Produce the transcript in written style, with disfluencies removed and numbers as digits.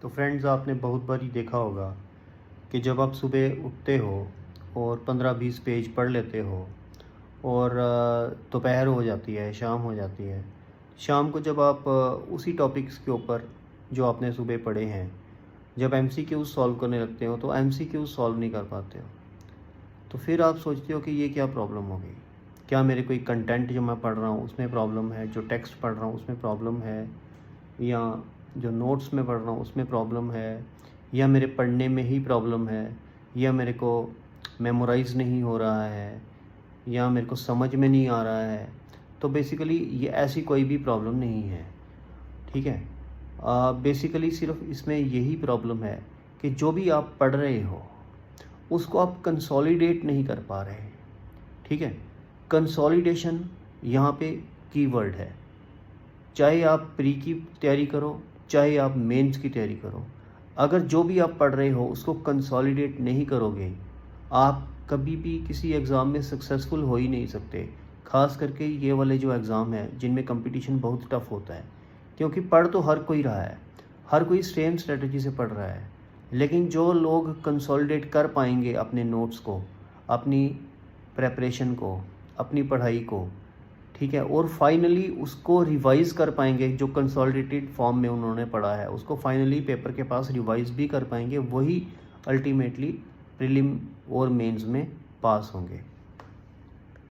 तो फ्रेंड्स, आपने बहुत बार ही देखा होगा कि जब आप सुबह उठते हो और 15-20 पेज पढ़ लेते हो और दोपहर हो जाती है, शाम हो जाती है। शाम को जब आप उसी टॉपिक्स के ऊपर जो आपने सुबह पढ़े हैं, जब एमसीक्यूज़ सॉल्व करने लगते हो तो एमसीक्यूज़ सॉल्व नहीं कर पाते हो। तो फिर आप सोचते हो कि ये क्या प्रॉब्लम हो गई? क्या मेरे कोई कंटेंट जो मैं पढ़ रहा हूँ उसमें प्रॉब्लम है, जो टेक्स्ट पढ़ रहा हूँ उसमें प्रॉब्लम है, या जो नोट्स में पढ़ रहा हूँ उसमें प्रॉब्लम है, या मेरे पढ़ने में ही प्रॉब्लम है, या मेरे को मेमोराइज़ नहीं हो रहा है, या मेरे को समझ में नहीं आ रहा है। तो बेसिकली ये ऐसी कोई भी प्रॉब्लम नहीं है, ठीक है। बेसिकली सिर्फ इसमें यही प्रॉब्लम है कि जो भी आप पढ़ रहे हो उसको आप कंसोलिडेट नहीं कर पा रहे, ठीक है। कंसोलिडेशन यहाँ पे कीवर्ड है। चाहे आप प्री की तैयारी करो, चाहे आप मेंस की तैयारी करो, अगर जो भी आप पढ़ रहे हो उसको कंसोलिडेट नहीं करोगे, आप कभी भी किसी एग्ज़ाम में सक्सेसफुल हो ही नहीं सकते। ख़ास करके ये वाले जो एग्ज़ाम है जिनमें कंपटीशन बहुत टफ़ होता है, क्योंकि पढ़ तो हर कोई रहा है, हर कोई सेम स्ट्रेटजी से पढ़ रहा है, लेकिन जो लोग कंसोलिडेट कर पाएंगे अपने नोट्स को, अपनी प्रेपरेशन को, अपनी पढ़ाई को, ठीक है, और फाइनली उसको रिवाइज़ कर पाएंगे, जो कंसोलिडेटेड फॉर्म में उन्होंने पढ़ा है उसको फाइनली पेपर के पास रिवाइज़ भी कर पाएंगे, वही अल्टीमेटली प्रीलिम और मेंस में पास होंगे।